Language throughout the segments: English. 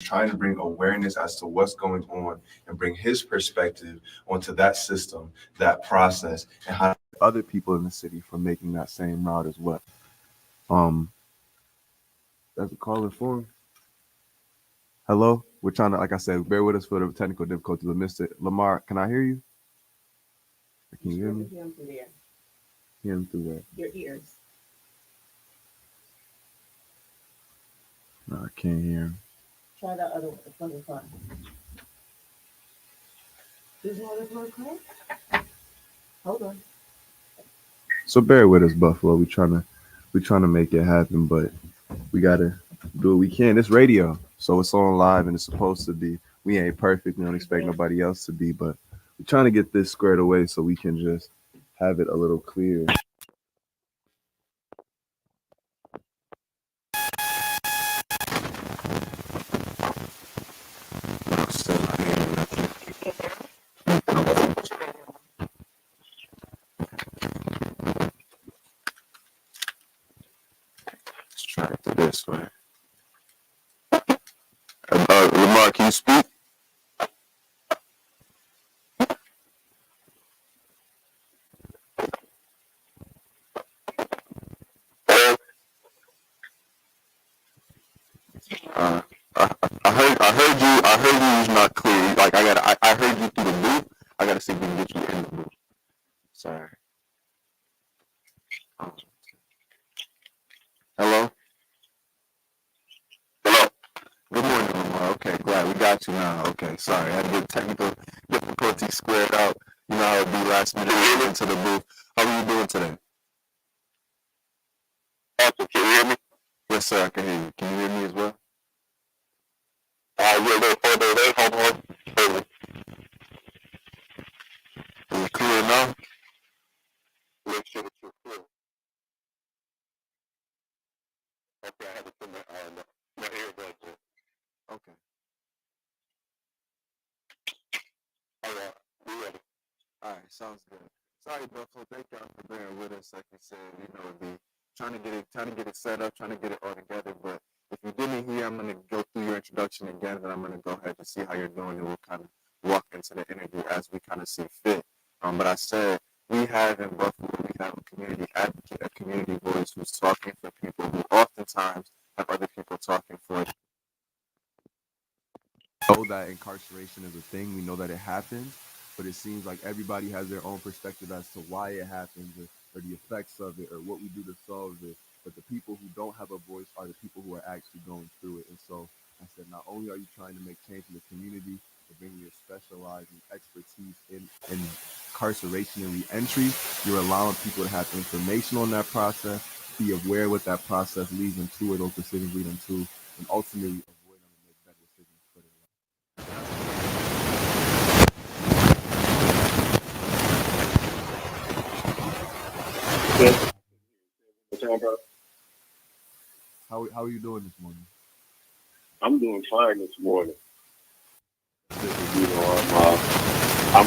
trying to bring awareness as to what's going on and bring his perspective onto that system, that process, and how other people in the city from making that same route as well. Um, that's a calling for. Hello, we're trying to, like I said, bear with us for the technical difficulties. But Mr. Lamar, can I hear you? Can you hear me? Hear him through there. Hear him through where? Your ears. No, I can't hear him. Try the other one, the front of the front. This one is one call? Hold on. So bear with us, Buffalo. We trying to make it happen, but we gotta do what we can. It's radio, so it's on live and it's supposed to be. We ain't perfect. We don't expect nobody else to be, but we're trying to get this squared away so we can just have it a little clearer. Still not hearing nothing. Let's try it this way. Lamar, can you speak? Uh, I heard you was not clear. Like I heard you through the booth. I gotta see if we can get you in the booth. Sorry. Um, hello. Hello. Good morning, Lamar. Okay, glad we got you now. Okay, sorry, I had to get technical difficulties squared out. You know how it'd be last minute into the booth. How are you doing today? Awesome. Can you hear me? Yes, sir. I can hear you. Can you hear me as well? We're a little further away. Hold on. Is it clear now? Make sure that you're clear. Okay, I had to put my earbuds in. Okay. All right. We ready. All right. Sounds good. Sorry, Buffalo. Thank y'all for bearing with us. Like you said, the trying to get it set up, trying to get it all together. But if you didn't hear, I'm gonna go through your introduction again, then I'm gonna go ahead and see how you're doing, and we'll kind of walk into the interview as we kind of see fit. But I said we have in Buffalo, we have a community advocate, a community voice who's talking for people who oftentimes have other people talking for. Know that incarceration is a thing. We know that it happens, but it seems like everybody has their own perspective as to why it happens, or the effects of it, or what we do to solve it. But the people who don't have a voice are the people who are actually going through it. And so I said, not only are you trying to make change in the community, but bringing your specialized expertise in incarceration and reentry, you're allowing people to have information on that process, be aware what that process leads them to, or those decisions lead them to, and ultimately avoid them and make better decisions for their life. Yes. What's wrong, bro? How are you doing this morning? I'm doing fine this morning. That's good to You hear. know, I'm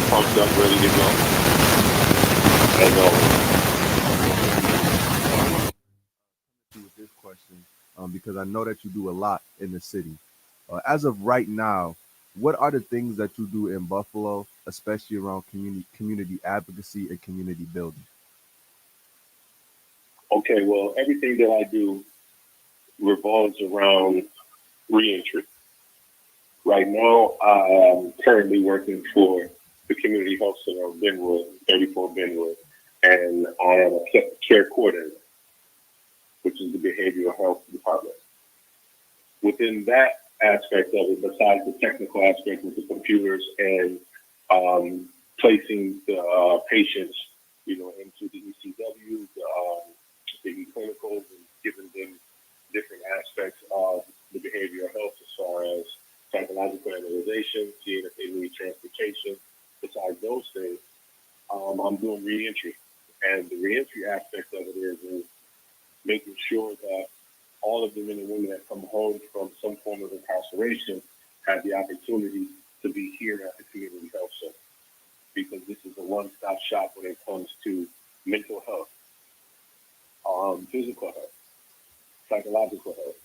pumped up, ready to go. As always. With this question, because I know that you do a lot in the city. As of right now, what are the things that you do in Buffalo, especially around community advocacy and community building? Okay, well, everything that I do revolves around reentry. Right now, I'm currently working for the Community Health Center of Benwood, 34 Benwood, and I am a care coordinator, which is the behavioral health department. Within that aspect of it, besides the technical aspect with the computers and placing the patients, into the ECW, the e-clinicals, and giving them different aspects of the behavioral health as far as psychological analyzation, seeing if they need transportation. Besides those things, I'm doing reentry. And the reentry aspect of it is making sure that all of the men and women that come home from some form of incarceration have the opportunity to be here at the community health center, because this is a one-stop shop when it comes to mental health, physical health, psychological health,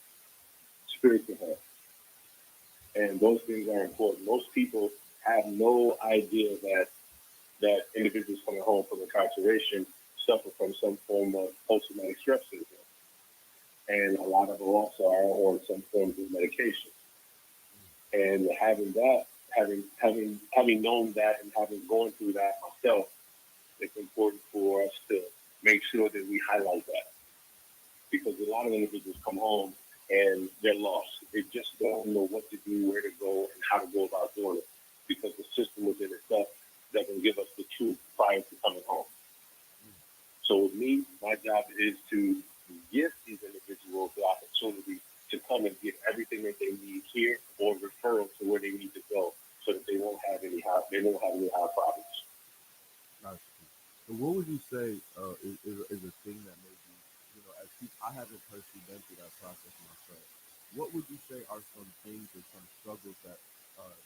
spiritual health. And those things are important. Most people have no idea that individuals coming home from incarceration suffer from some form of post-traumatic stress syndrome, and a lot of them also are on some forms of medication. And having that, having known that, and having gone through that myself, it's important for us to make sure that we highlight that, because a lot of individuals come home and they're lost. They just don't know what to do, where to go, and how to go about doing it, because the system within itself doesn't give us the truth prior to coming home. So with me, my job is to give these individuals the opportunity to come and get everything that they need here, or referral to where they need to go, so that they won't have any high problems. Gotcha. So what would you say is a thing that maybe, as people, I haven't personally been through that process myself. What would you say are some things or some struggles that uh,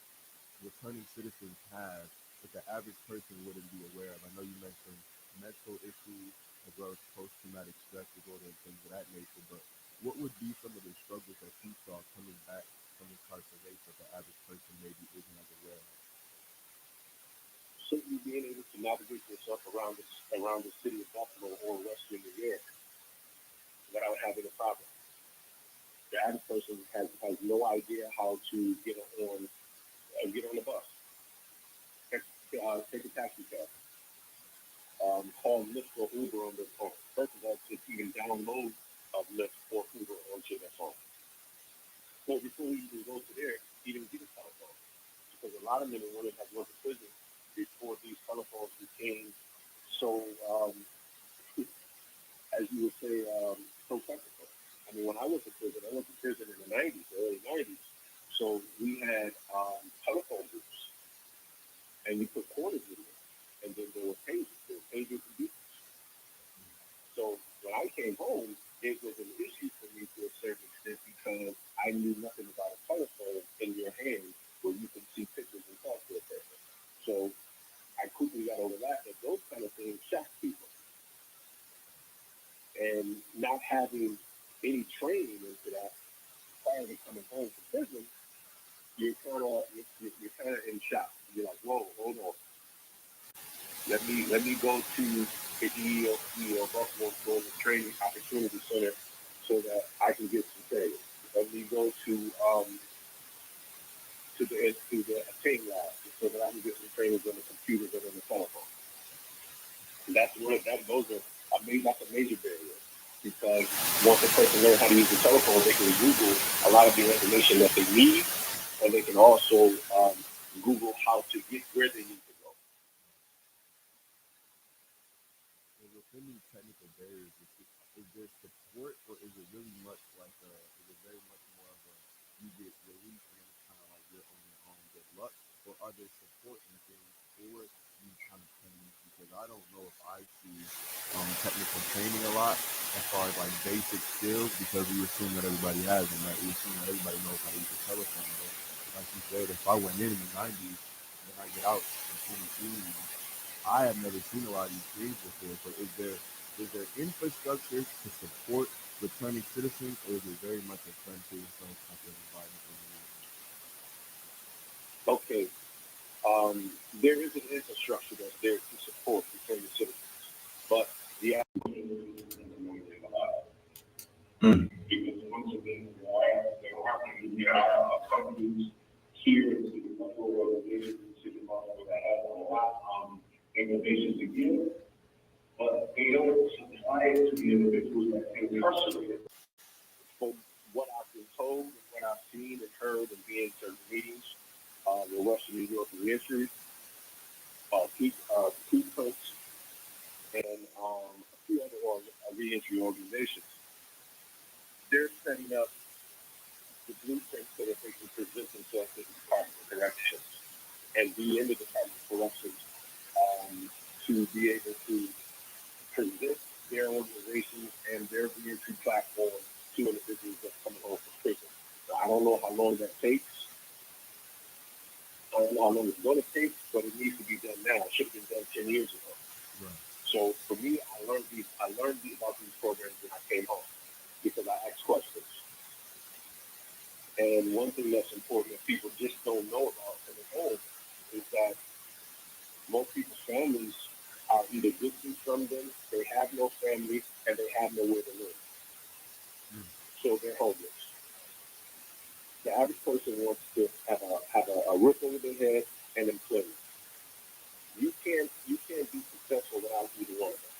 returning citizens have that the average person wouldn't be aware of? I know you mentioned mental issues as well as post-traumatic stress disorder and things of that nature, but what would be some of the struggles that you saw coming back from incarceration that the average person maybe isn't as aware of? Simply being able to navigate yourself around the city of Buffalo or Western New York without having a problem. The average person has no idea how to get on the bus, take a taxi cab, call Lyft or Uber on their phone. First of all, to even download Lyft or Uber onto their phone. So before we even go to there, even get a telephone, because a lot of men and women have went to prison before these telephones became so, as you would say, so technical. I mean, when I went to prison in the 90s, the early 90s. So we had telephone booths, and you put quarters in there, and then there were pages and beeps. So when I came home, it was an issue for me to a certain extent, because I knew nothing about a telephone in your hand where you can see pictures and talk to a person. So I quickly got over that, and those kind of things shock people. And not having any training into that prior to coming home from prison, you're kind of in shock. You're like, whoa, hold on. Let me go to the EEOC or Buffalo for the training opportunity center so that I can get some training. Let me go to the obtain lab so that I can get some trainings on the computers and on the telephone. And that's one of that. Those are that's a major barrier, because once a person learns how to use the telephone, they can Google a lot of the information that they need, and they can also Google how to get where they need to go. So within these technical barriers, is there support, or is it really much like is it very much more of a you get released and it's kind of like you're on your own good luck, or are there support and things for these kind of trainings? Because I don't know if I see technical training a lot as far as like basic skills, because we assume that everybody has them, right? We assume that everybody knows how to use a telephone, but like you said, if I went in the 90s and then I get out in 2020, I have never seen a lot of these things before. So is there infrastructure to support returning citizens, or is it very much a friend to yourself type of environment that you're in? Okay, there is an infrastructure that's there to support the senior citizens, but the because once again, there are companies here in the city of Buffalo, organizations in the city of Buffalo that have a lot information to give, but they don't supply it to the individuals that they incarcerated. From what I've been told and what I've seen and heard and been in certain meetings, the Western New York Reentry, Pete Coats, and a few other reentry organizations, they're setting up the blueprint so that they can present themselves to the Department of Corrections and be in the Department of Corrections, to be able to present their organizations and their reentry platform to individuals that come home from prison. So I don't know how long that takes. I don't know how long it's going to take, but it needs to be done now. It should have been done 10 years ago. Right. So for me, I learned about these programs when I came home, because I asked questions. And one thing that's important that people just don't know about in the home is that most people's families are either distant from them, they have no family, and they have nowhere to live. Mm. So they're homeless. The average person wants to have a roof over their head and employment. You can't be successful without either one of them.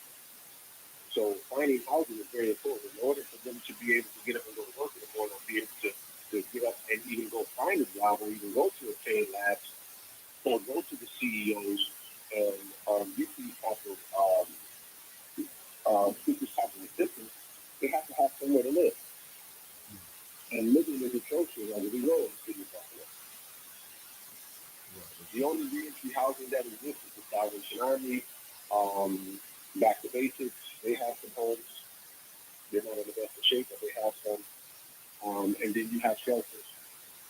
So finding housing is very important. In order for them to be able to get up and go to work in the morning, or be able to get up and even go find a job, or even go to a paid labs, or go to the CEOs and get these type of get this type of assistance, they have to have somewhere to live. And living is atrocious as we know in the city of Buffalo. Right. The only reentry housing that exists is the Salvation Army, Back to Basics. They have some homes. They're not in the best of shape, but they have some. And then you have shelters.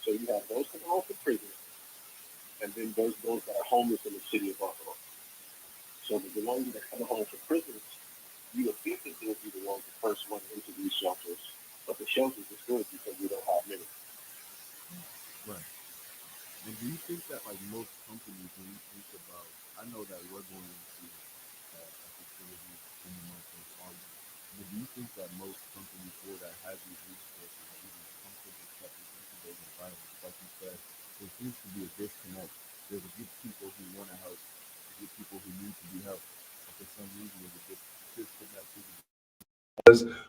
So you have those come home from prison, and then those that are homeless in the city of Buffalo. So the ones that come home from prisons, you would think that they'll be the ones the first one into these shelters, but the shelters is good because we don't have many. Right. And do you think that like most companies, when you think about, I know that we're going into a facility in the month of August, but do you think that most companies or that have these resources are even comfortable stepping into those environments? Like you said, there seems to be a disconnect. There's a group of people who want to help, a group of people who need to be helped, but for some reason there's a disconnect.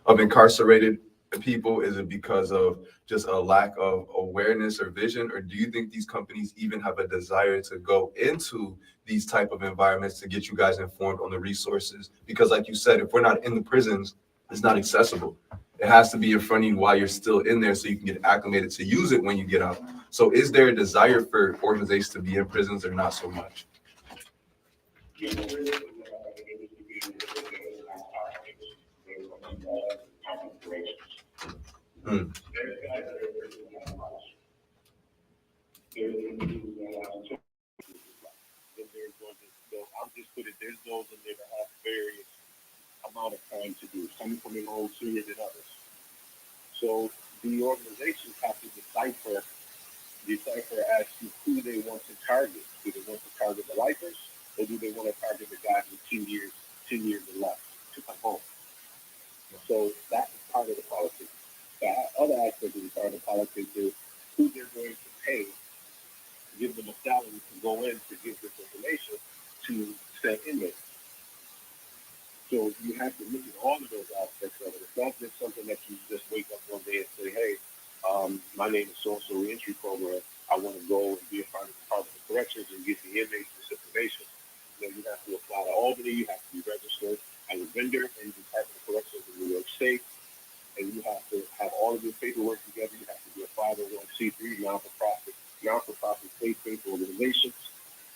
Of incarcerated people? Is it because of just a lack of awareness or vision, or do you think these companies even have a desire to go into these type of environments to get you guys informed on the resources? Because like you said, if we're not in the prisons, it's not accessible. It has to be in front of you while you're still in there so you can get acclimated to use it when you get out. So is there a desire for organizations to be in prisons or not so much? You know, there is a distribution within the nonprofits. There are small corporations. Hmm. There's guys that are working on the house. There's individuals that have children. Then there's those that I'll just put it, there's those in there that have various amount of time to do. Some coming home sooner than others. So the organizations have to decipher as to who they want to target. Do they want to target the lifers, or do they want to target the guys with 10 years or less to come home? So that's part of the politics. The other aspect of the part of the politics is who they're going to pay, give them a salary to go in to give this information to send inmates. So you have to look at all of those aspects of it. It's not just something that you just wake up one day and say, hey, my name is so-and-so reentry program. I want to go and be a part of the Department of Corrections and get the inmates this information. You have to apply to Albany. You have to be registered as a vendor in the Department of Corrections in New York State. And you have to have all of your paperwork together. You have to be a 501c3 non-for-profit faith-based organizations.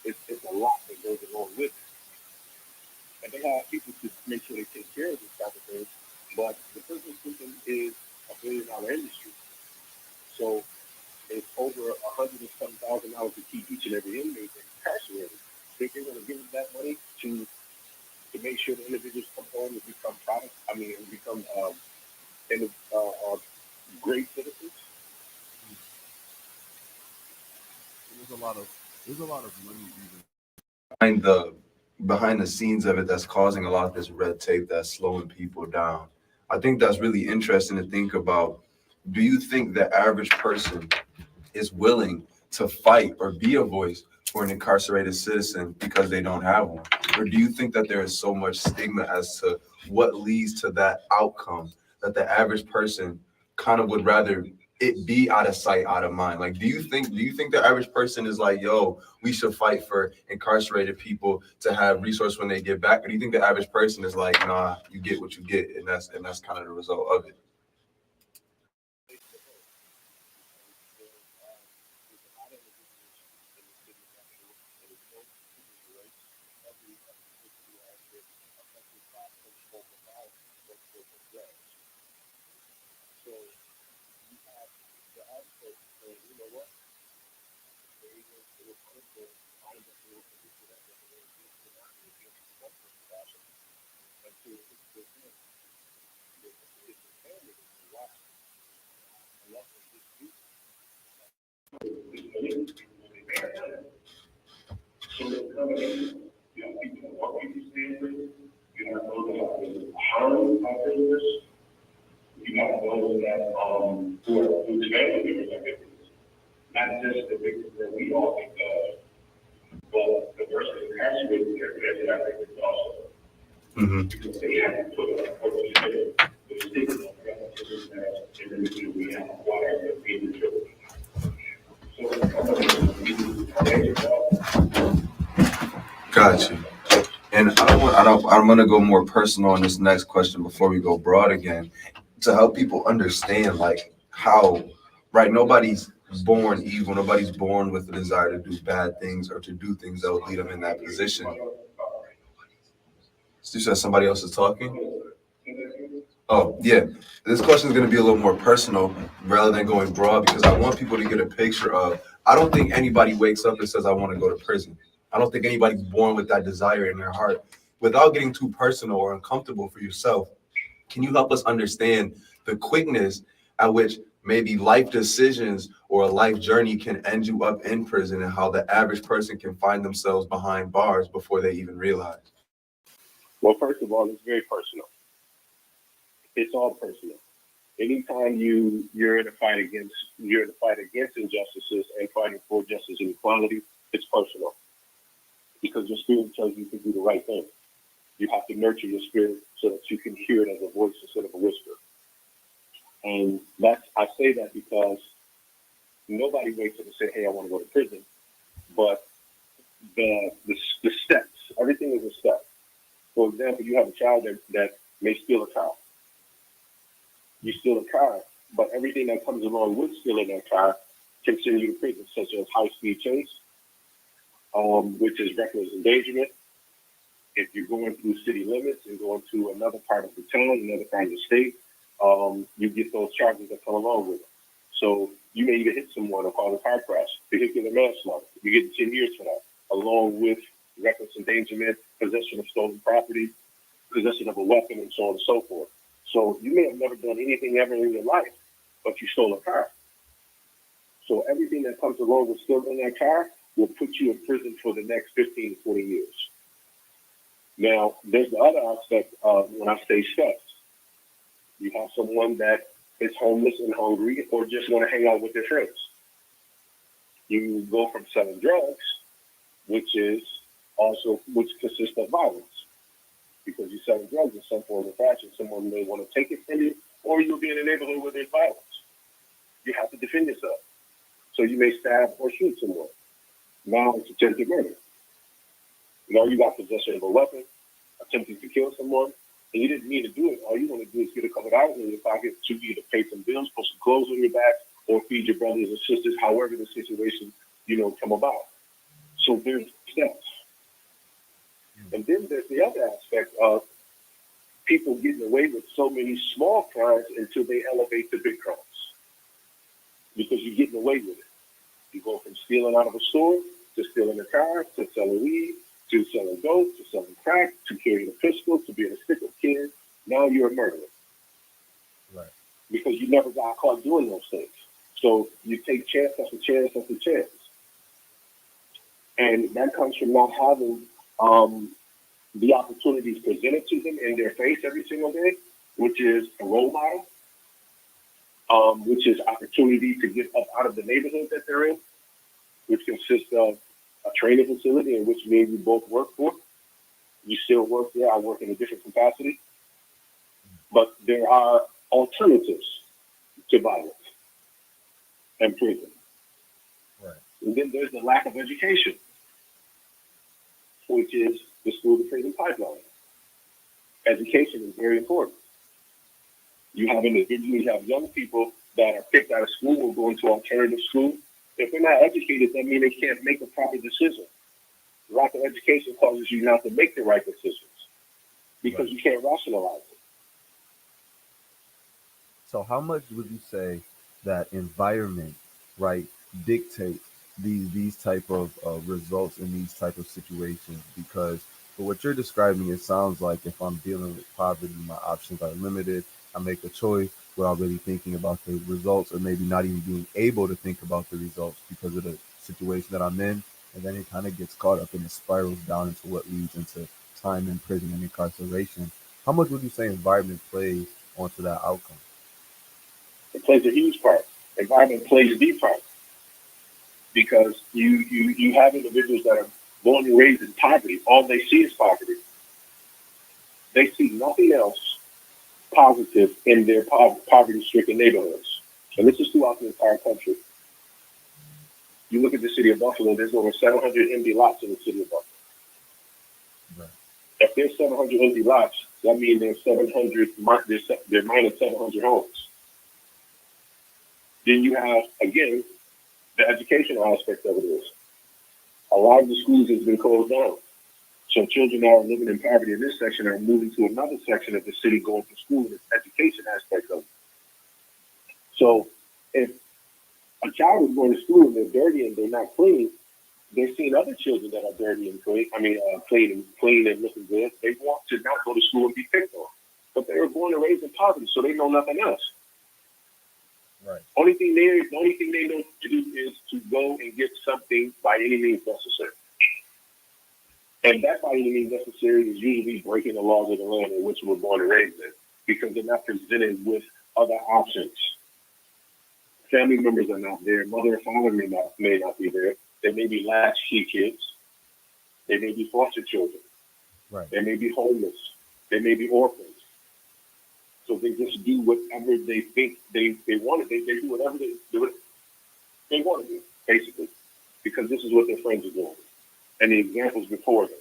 It's a lot that goes along with it. And they have people to make sure they take care of this type of things. But the prison system is $1 billion industry. So it's over $107,000 to keep each and every inmate incarcerated. Think they're going to give them that money to make sure the individuals come home and become products? I mean, and become great citizens. There's a lot of money even behind the scenes of it that's causing a lot of this red tape that's slowing people down. I think that's really interesting to think about. Do you think the average person is willing to fight or be a voice for an incarcerated citizen because they don't have one? Or do you think that there is so much stigma as to what leads to that outcome that the average person kind of would rather it be out of sight, out of mind? Like, do you think the average person is like, yo, we should fight for incarcerated people to have resource when they get back? Or do you think the average person is like, nah, you get what you get, and that's kind of the result of it? So you have the aspect saying, you know what, they were punishment, find that they were convicted of it, and they were not going to be able to work with the fashion until it's their family. It's the family that's why I love this dispute. So the combination, you have people that want you to stand with, you have those that have been harmed by prisoners, you have those that who today will be victims. Not just the victims that we all think of, but the person incarcerated that are victims also. Because they have to put up what you said, the stigma of relatives that individual we have acquired as being children. So the combination, Got you. And I'm gonna go more personal on this next question before we go broad again, to help people understand like how, right? Nobody's born evil. Nobody's born with the desire to do bad things or to do things that would lead them in that position. You said somebody else is talking? Oh, yeah. This question is going to be a little more personal rather than going broad because I want people to get a picture of. I don't think anybody wakes up and says, I want to go to prison. I don't think anybody's born with that desire in their heart. Without getting too personal or uncomfortable for yourself, can you help us understand the quickness at which maybe life decisions or a life journey can end you up in prison and how the average person can find themselves behind bars before they even realize? well, first of all, it's very personal. It's all personal. Anytime you're in a fight against injustices and fighting for justice and equality, it's personal because your spirit tells you to do the right thing. You have to nurture your spirit so that you can hear it as a voice instead of a whisper. And I say that because nobody wakes up and say, "Hey, I want to go to prison," but the steps, everything is a step. For example, you have a child that may steal a car. You steal a car, but everything that comes along with stealing that car can send you to prison, such as high-speed chase, which is reckless endangerment. If you're going through city limits and going to another part of the town, another part of the state, you get those charges that come along with it. So you may even hit someone or cause a car crash, vehicular manslaughter. You get 10 years for that, along with reckless endangerment, possession of stolen property, possession of a weapon, and so on and so forth. So you may have never done anything ever in your life, but you stole a car. So everything that comes along with stealing that car will put you in prison for the next 15 to 20 years. Now, there's the other aspect of when I say steps. You have someone that is homeless and hungry or just want to hang out with their friends. You go from selling drugs, which consists of violence. Because you're selling drugs in some form or fashion, someone may want to take it from you, or you'll be in a neighborhood where there's violence. You have to defend yourself. So you may stab or shoot someone. Now it's attempted murder. Now you got possession of a weapon, attempting to kill someone, and you didn't mean to do it. All you want to do is get a couple of dollars in your pocket to either pay some bills, put some clothes on your back, or feed your brothers and sisters, however the situation, come about. So there's steps. And then there's the other aspect of people getting away with so many small crimes until they elevate to big crimes. Because you're getting away with it. You go from stealing out of a store to stealing a car to selling weed to selling dope to selling crack to carrying a pistol to being a stick-up kid. Now you're a murderer. Right. Because you never got caught doing those things. So you take chance after chance after chance. And that comes from not having the opportunities presented to them in their face every single day, which is a role model, which is opportunity to get up out of the neighborhood that they're in, which consists of a training facility in which me and you both work for. You still work there. I work in a different capacity. But there are alternatives to violence and prison. Right. And then there's the lack of education, which is the school to prison pipeline. Education is very important. You have young people that are kicked out of school or going to alternative school. If they're not educated, that means they can't make a proper decision. Lack of education causes you not to make the right decisions because you can't rationalize it. So how much would you say that environment, right, dictates these type of results in these type of situations? Because for what you're describing, it sounds like if I'm dealing with poverty, my options are limited. I make a choice. without really thinking about the results, or maybe not even being able to think about the results because of the situation that I'm in. And then it kind of gets caught up and it spirals down into what leads into time in prison and incarceration. How much would you say environment plays onto that outcome? It plays a huge part. Environment plays the part because you have individuals that are born and raised in poverty. All they see is poverty. They see nothing else positive in their poverty-stricken neighborhoods. And this is throughout the entire country. You look at the city of Buffalo, there's over 700 empty lots in the city of Buffalo. Right. If there's 700 empty lots, that means there's 700, they're minus 700 homes. Then you have, again, the educational aspect of it is a lot of the schools has been closed down. So children now are living in poverty in this section are moving to another section of the city going to school, the education aspect of it. So if a child is going to school and they're dirty and they're not clean, they're seeing other children that are dirty and clean, clean and looking good. They want to not go to school and be picked on. But they were born and raised in poverty, so they know nothing else. Right. The only thing they know to do is to go and get something by any means necessary. And that by any means necessary is usually breaking the laws of the land in which we're born and raised in, because they're not presented with other options. Family members are not there. Mother and father may not be there. They may be latchkey kids. They may be foster children. Right. They may be homeless. They may be orphans. So they just do whatever they think they want to. They do whatever they want to do, basically, because this is what their friends are doing. And the examples before them.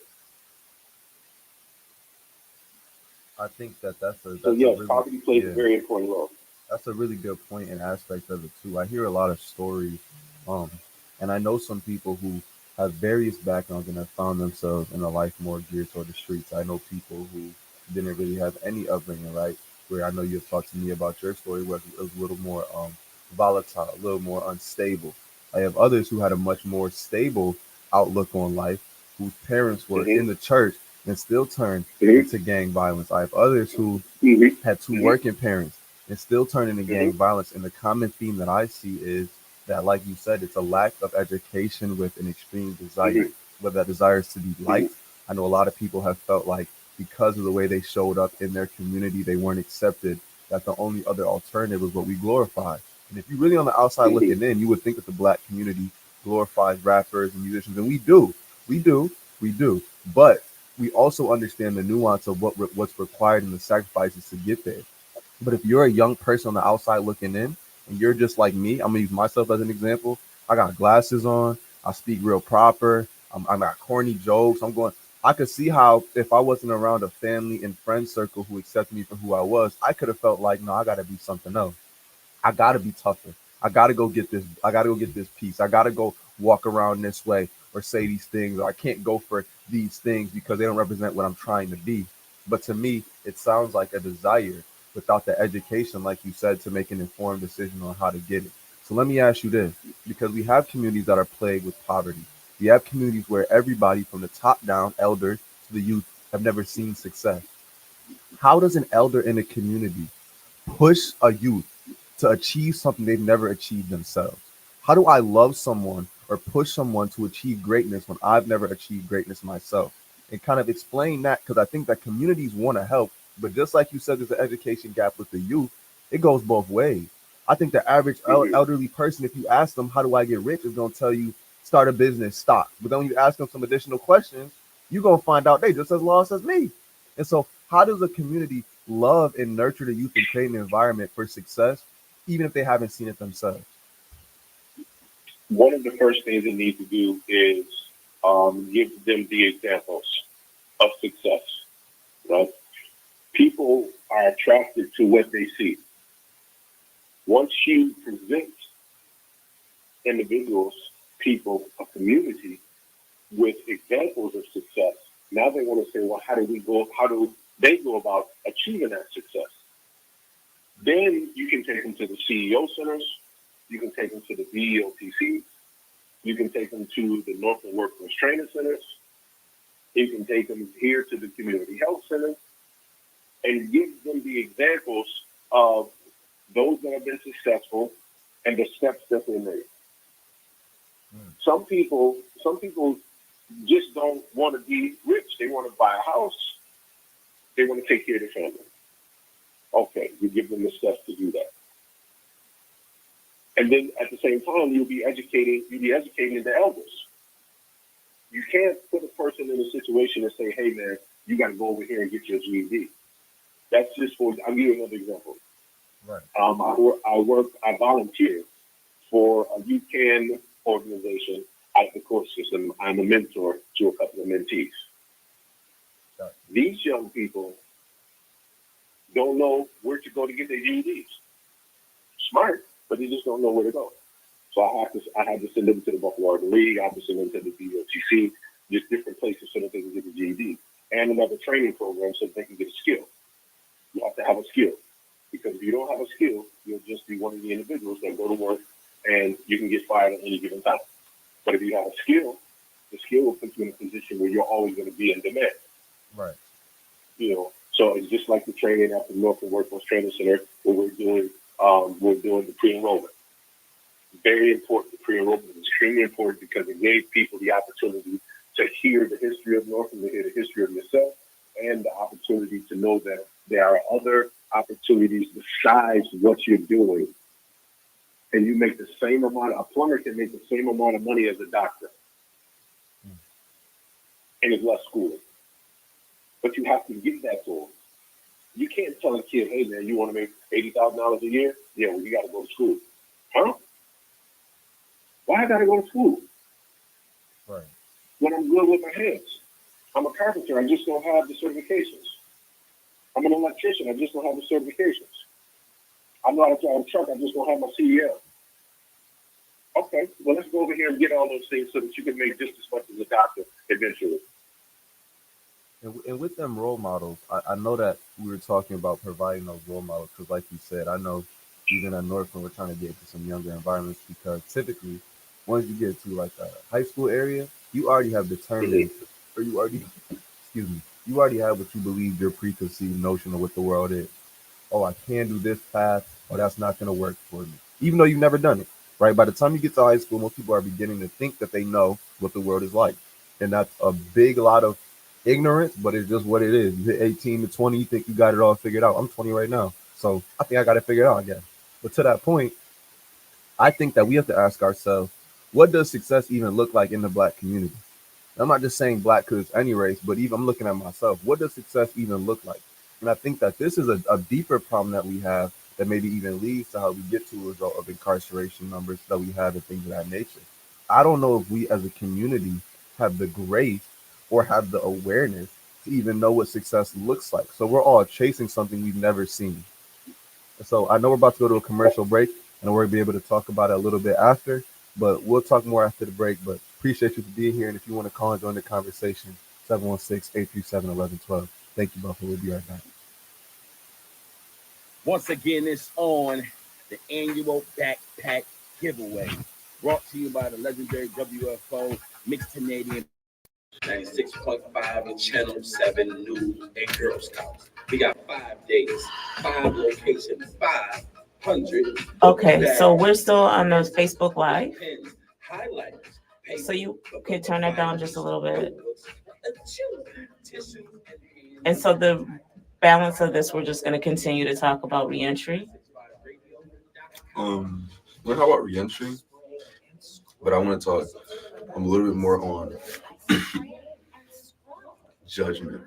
I think that's So a yes, really, poverty plays a yeah, very important role. that's a really good point and aspect of it too. I hear a lot of stories, um, and I know some people who have various backgrounds and have found themselves in a life more geared toward the streets. I know people who didn't really have any upbringing, right? Where I know you've talked to me about your story, where it was a little more volatile, a little more unstable. I have others who had a much more stable outlook on life, whose parents were in Mm-hmm. the church and still turned Mm-hmm. into gang violence. I have others who Mm-hmm. had two Mm-hmm. working parents and still turn into Mm-hmm. gang violence. And the common theme that I see is that, like you said, it's a lack of education with an extreme desire, Mm-hmm. whether that desire is to be Mm-hmm. liked. I know a lot of people have felt like because of the way they showed up in their community, they weren't accepted, that the only other alternative was what we glorify. And if you're really on the outside Mm-hmm. looking in, you would think that the black community glorifies rappers and musicians, and we do, we do, we do. But we also understand the nuance of what's required and the sacrifices to get there. But if you're a young person on the outside looking in, and you're just like me, I'm gonna use myself as an example. I got glasses on. I speak real proper. I'm got corny jokes. I'm going. I could see how if I wasn't around a family and friend circle who accepted me for who I was, I could have felt like, no, I gotta be something else. I gotta be tougher. I gotta go get this. I gotta go get this piece. I gotta go walk around this way or say these things. Or I can't go for these things because they don't represent what I'm trying to be. But to me, it sounds like a desire without the education, like you said, to make an informed decision on how to get it. So let me ask you this, because we have communities that are plagued with poverty. We have communities where everybody from the top down, elders to the youth, have never seen success. How does an elder in a community push a youth to achieve something they've never achieved themselves? How do I love someone or push someone to achieve greatness when I've never achieved greatness myself? And kind of explain that, because I think that communities want to help, but just like you said, there's an education gap with the youth. It goes both ways. I think the average Mm-hmm. elderly person, if you ask them, how do I get rich, is going to tell you, start a business, stock. But then when you ask them some additional questions, you're going to find out they just as lost as me. And so, how does a community love and nurture the youth and create an environment for success, even if they haven't seen it themselves? One of the first things they need to do is give them the examples of success. Right? People are attracted to what they see. Once you present individuals, people, a community with examples of success, now they want to say, well, how do they go about achieving that success? Then you can take them to the CEO centers, you can take them to the BEOTC, you can take them to the Northern Workforce Training Centers, you can take them here to the Community Health Center, and give them the examples of those that have been successful, and the steps that they made. Mm. Some people just don't want to be rich. They want to buy a house. They want to take care of their family. Okay, you give them the steps to do that. And then at the same time, you'll be educating the elders. You can't put a person in a situation and say, hey man, you got to go over here and get your GED. That's just for, I'll give you another example. Right. I volunteer for a UCAN organization at the court system. I'm a mentor to a couple of mentees. Right. These young people don't know where to go to get their GEDs. Smart, but they just don't know where to go. So I had to send them to the Buffalo Art League. I had to send them to the BOTC, just different places so that they can get the GED, and another training program so that they can get a skill. You have to have a skill, because if you don't have a skill, you'll just be one of the individuals that go to work and you can get fired at any given time. But if you have a skill, the skill will put you in a position where you're always going to be in demand. Right. So it's just like the training at the Norfolk Workforce Training Center where we're doing the pre-enrollment. Very important. The pre-enrollment is extremely important because it gave people the opportunity to hear the history of Norfolk, to hear the history of yourself, and the opportunity to know that there are other opportunities besides what you're doing. And you make the same amount, a plumber can make the same amount of money as a doctor. And it's less schooling. But you have to give that to them. You can't tell a kid, hey man, you want to make $80,000 a year? Yeah, well, you got to go to school. Huh? Why I got to go to school? Right. When I'm good with my hands. I'm a carpenter. I just don't have the certifications. I'm an electrician. I just don't have the certifications. I know how to drive a truck. I just don't have my CDL. Okay, well, let's go over here and get all those things so that you can make just as much as a doctor eventually. And with them role models, I know that we were talking about providing those role models because, like you said, I know even at Northland, we're trying to get into some younger environments because typically, once you get to like a high school area, you already have determined, or you already, excuse me, you already have what you believe your preconceived notion of what the world is. Oh, I can do this path, or that's not going to work for me, even though you've never done it, right? By the time you get to high school, most people are beginning to think that they know what the world is like. And that's a big lot of ignorance, but it's just what it is. You hit 18 to 20, you think you got it all figured out. I'm 20 right now, so I think I got it figured out, I guess. But to that point, I think that we have to ask ourselves, what does success even look like in the black community? I'm not just saying black because it's any race, but even I'm looking at myself. What does success even look like? And I think that this is a deeper problem that we have that maybe even leads to how we get to a result of incarceration numbers that we have and things of that nature. I don't know if we as a community have the grace or have the awareness to even know what success looks like. So we're all chasing something we've never seen. So I know we're about to go to a commercial break, and we're gonna be able to talk about it a little bit after. But we'll talk more after the break. But appreciate you for being here, and if you want to call and join the conversation, 716-837-1112. Thank you, Buffalo. We'll be right back. Once again, it's on the annual backpack giveaway, brought to you by the legendary WFO Mixed Canadian 96.5 and Channel 7 News and Girl Scouts. We got 5 days, 5 locations, 500. Okay, so we're still on the Facebook Live. Pins, highlighters, So you can turn that down just a little bit. And so the balance of this, we're just going to continue to talk about reentry. We're talking about reentry, but I want to talk a little bit more on judgment,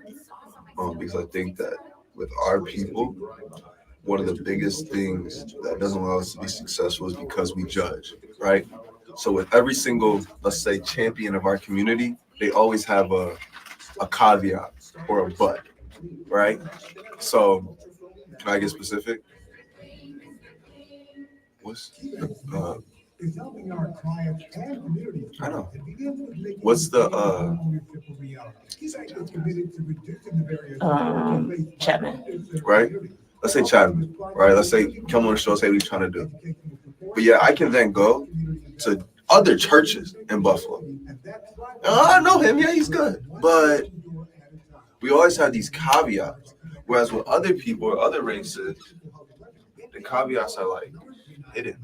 because I think that with our people, one of the biggest things that doesn't allow us to be successful is because we judge, right? So with every single, let's say, champion of our community, they always have a caveat or a but, right? So can I get specific? What's is helping our clients and communities. I know. To begin with making What's the ownership a reality. He's actually committed to reducing the barriers Chapman. right? Let's say Chapman, right? Let's say come on the show, say what he's trying to do. But yeah, I can then go to other churches in Buffalo. I know him, yeah, he's good. But we always have these caveats. Whereas with other people or other races, the caveats are like hidden.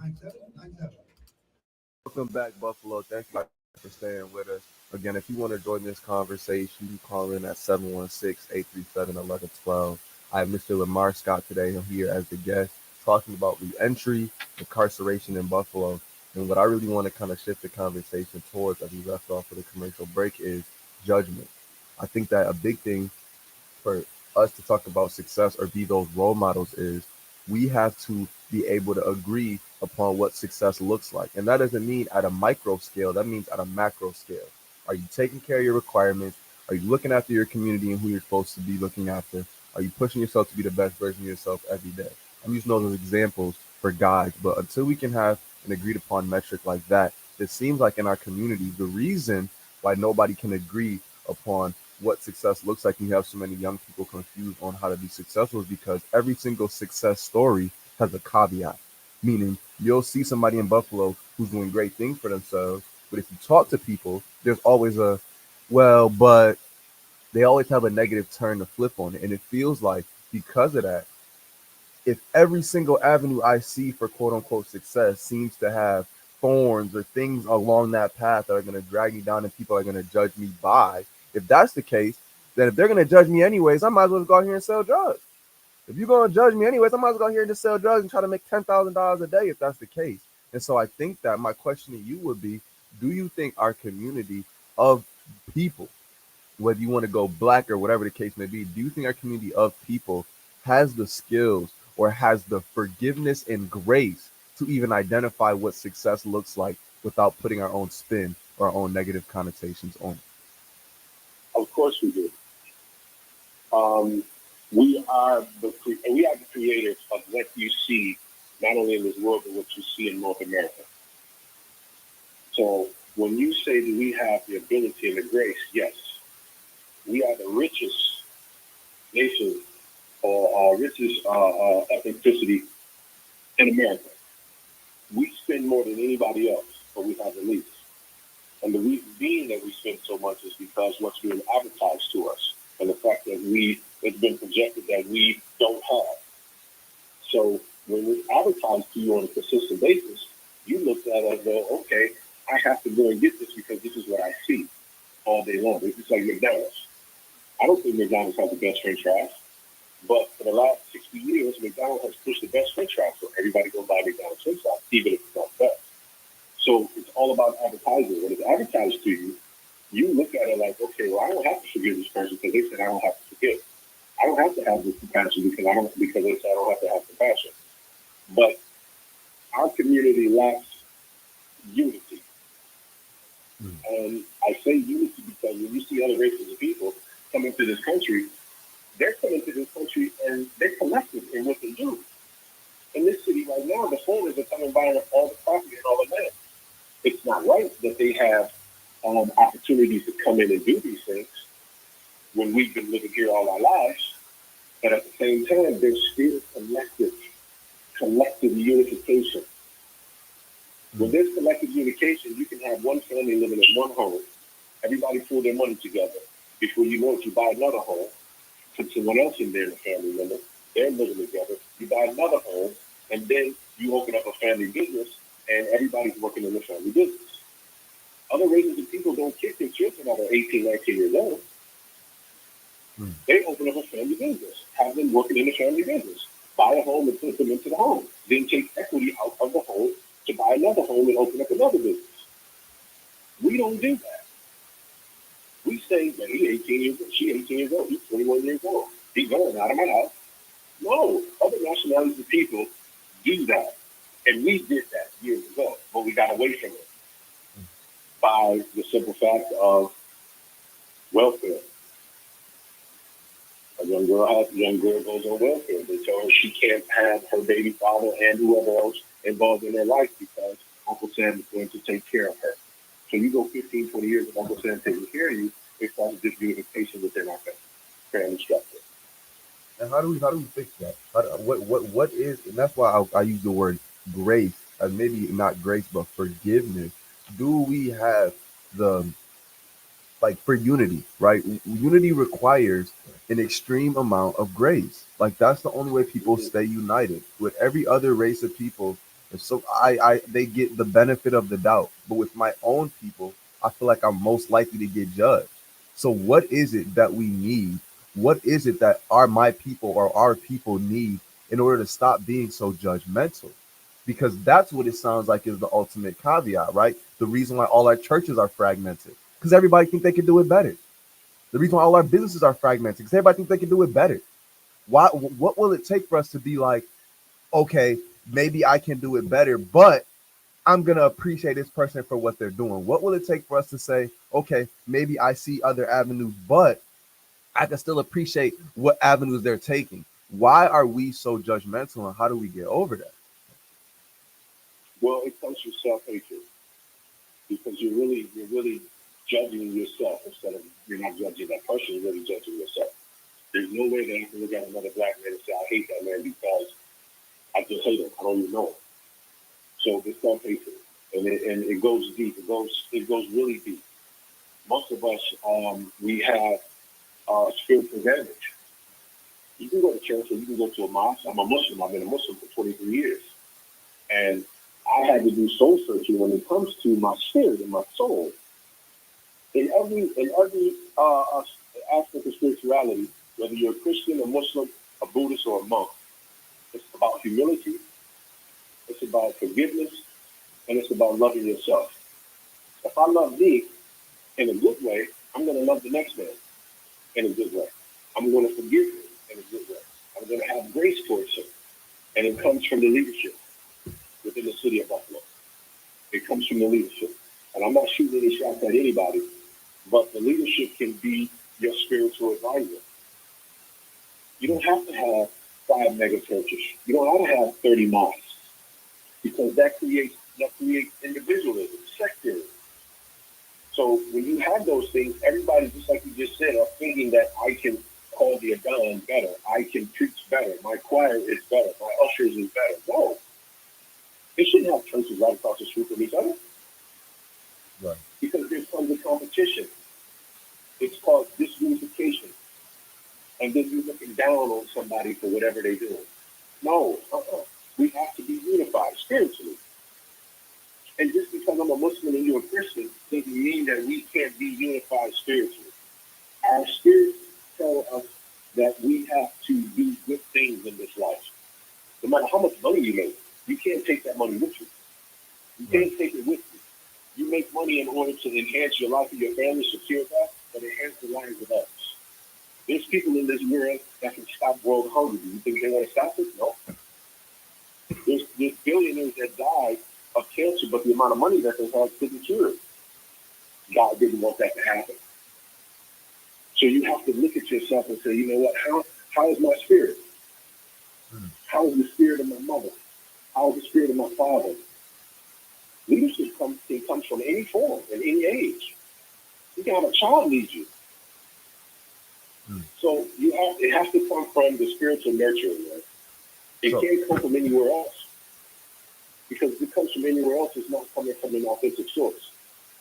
Welcome back, Buffalo. Thank you for staying with us. Again, if you want to join this conversation, you can call in at 716-837-1112. I have Mr. Lamar Scott today here as the guest, talking about reentry, incarceration in Buffalo. And what I really want to kind of shift the conversation towards as we left off with a commercial break is judgment. I think that a big thing for us to talk about success or be those role models is we have to be able to agree upon what success looks like. And that doesn't mean at a micro scale, that means at a macro scale. Are you taking care of your requirements? Are you looking after your community and who you're supposed to be looking after? Are you pushing yourself to be the best version of yourself every day? I'm using those as examples for guides, but until we can have an agreed upon metric like that, it seems like in our community, the reason why nobody can agree upon what success looks like and you have so many young people confused on how to be successful is because every single success story has a caveat. Meaning you'll see somebody in Buffalo who's doing great things for themselves, but if you talk to people, there's always a well, but they always have a negative turn to flip on it. And it feels like because of that, if every single avenue I see for quote unquote success seems to have thorns or things along that path that are going to drag me down and people are going to judge me by, if that's the case, then if they're going to judge me anyways, I might as well go out here and sell drugs. If you're going to judge me anyways, I might as well go out here and just sell drugs and try to make $10,000 a day if that's the case. And so I think that my question to you would be, do you think our community of people, whether you want to go black or whatever the case may be, do you think our community of people has the skills or has the forgiveness and grace to even identify what success looks like without putting our own spin or our own negative connotations on it? Of course we do. We are the creators of what you see, not only in this world, but what you see in North America. So when you say that we have the ability and the grace, yes, we are the richest nation or richest ethnicity in America. We spend more than anybody else, but we have the least. And the reason being that we spend so much is because what's being advertised to us and the fact that it's been projected that we don't have. So when we advertise to you on a consistent basis, you look at it and go, okay, I have to go and get this because this is what I see all day long. It's just like McDonald's. I don't think McDonald's has the best French fries, but for the last 60 years, McDonald's has pushed the best French fries, so everybody go buy McDonald's French fries, even if it's not the best. So it's all about advertising. When it's advertised to you, you look at it like, okay, well, I don't have to forgive this person because they said I don't have to forgive. I don't have to have this compassion because they said I don't have to have compassion. But our community lacks unity. And I say unity because when you see other races of people coming to this country, they're coming to this country and they're collective in what they do. In this city right now, the foreigners are coming by all the property and all the land. It's not right that they have opportunities to come in and do these things when we've been living here all our lives. But at the same time, there's still collective unification. When there's collective unification, you can have one family living in one home. Everybody pull their money together. Before you know it, you buy another home. Put someone else in there in the family member. They're living together. You buy another home, and then you open up a family business, and everybody's working in the family business. Other races of people don't kick their children out of 18, 19 years old. They open up a family business, have them working in the family business, buy a home and put them into the home, then take equity out of the home to buy another home and open up another business. We don't do that. We say that he's 18 years old, she's 18 years old, he's 21 years old. He's going out of my house. No, other nationalities of people do that. And we did that years ago, but we got away from it by the simple fact of welfare. A young girl goes on welfare. They tell her she can't have her baby father and whoever else involved in their life because Uncle Sam is going to take care of her. So you go 15, 20 years with Uncle Sam taking care of you, it starts this unification within our family structure. And how do we fix that? What is, and that's why I use the word grace, as maybe not grace, but forgiveness. Do we have the like for unity, right? Unity requires an extreme amount of grace. Like that's the only way people stay united. With every other race of people, and so they get the benefit of the doubt. But with my own people, I feel like I'm most likely to get judged. So what is it that we need? What is it that my people or our people need in order to stop being so judgmental? Because that's what it sounds like is the ultimate caveat, right? The reason why all our churches are fragmented because everybody think they can do it better. The reason why all our businesses are fragmented because everybody think they can do it better. Why? What will it take for us to be like, okay, maybe I can do it better, but I'm gonna appreciate this person for what they're doing? What will it take for us to say, okay, maybe I see other avenues, but I can still appreciate what avenues they're taking? Why are we so judgmental, and how do we get over that? Well, it comes from self-hatred because you're really judging yourself instead of you're not judging that person. You're really judging yourself. There's no way that I can look at another black man and say I hate that man because I just hate him. I don't even know him. So it's self-hatred, and it goes deep. It goes really deep. Most of us we have spiritual damage. You can go to church or you can go to a mosque. I'm a Muslim. I've been a Muslim for 23 years. And I had to do soul searching when it comes to my spirit and my soul. In every aspect of spirituality, whether you're a Christian, a Muslim, a Buddhist, or a monk, it's about humility, it's about forgiveness, and it's about loving yourself. If I love me in a good way, I'm going to love the next man in a good way. I'm going to forgive him in a good way. I'm going to have grace towards him. And it comes from the leadership within the city of Buffalo. It comes from the leadership. And I'm not shooting any shots at anybody, but the leadership can be your spiritual advisor. You don't have to have 5 mega churches. You don't have to have 30 mosques because that creates individualism, sectarianism. So when you have those things, everybody, just like you just said, are thinking that I can call the Adhan better. I can preach better. My choir is better. My ushers is better. No. They shouldn't have churches right across the street from each other. Right. Because there's tons of competition. It's called disunification. And then you're looking down on somebody for whatever they do. No, we have to be unified spiritually. And just because I'm a Muslim and you're a Christian doesn't mean that we can't be unified spiritually. Our spirits tell us that we have to do good things in this life. No matter how much money you make, you can't take that money with you. You can't take it with you. You make money in order to enhance your life and your family, secure that, but enhance the lives of others. There's people in this world that can stop world hunger. Do you think they want to stop it? No. There's billionaires that died of cancer, but the amount of money that they had couldn't cure it. God didn't want that to happen. So you have to look at yourself and say, you know what, how is my spirit? How is the spirit of my mother? How is the spirit of my father? Leadership comes from any form, in any age. You can have a child lead you. So it has to come from the spiritual nurturing. Right? It can't come from anywhere else. Because if it comes from anywhere else, it's not coming from an authentic source.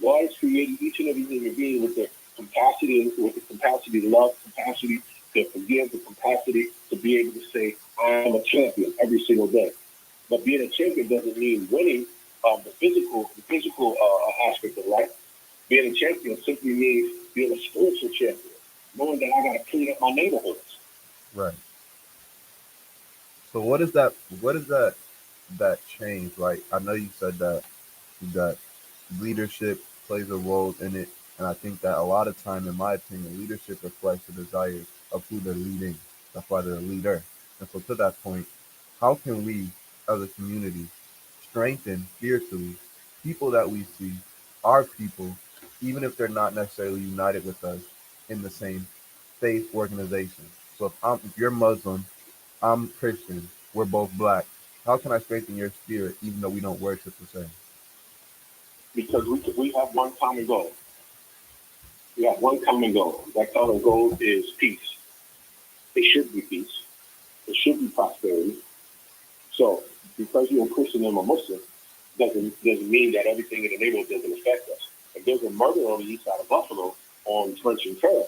God has created each and every human being with the capacity to love, capacity to forgive, the capacity to be able to say, I am a champion every single day. But being a champion doesn't mean winning the physical aspect of life. Being a champion simply means being a spiritual champion, knowing that I got to clean up my neighborhoods. Right. So what is that? What is that change? Right. I know you said that leadership plays a role in it, and I think that a lot of time, in my opinion, leadership reflects the desires of who they're leading. That's why they're a leader. And so, to that point, how can we, as a community, strengthen spiritually people that we see, our people, even if they're not necessarily united with us in the same faith organization? So if you're Muslim, I'm Christian, we're both black. How can I strengthen your spirit even though we don't worship the same? Because we have one common goal. We have one common goal. That common goal is peace. It should be peace. It should be prosperity. So because you're a Christian and I'm a Muslim, doesn't mean that everything in the neighborhood doesn't affect us. If there's a murder on the east side of Buffalo on French and Curve.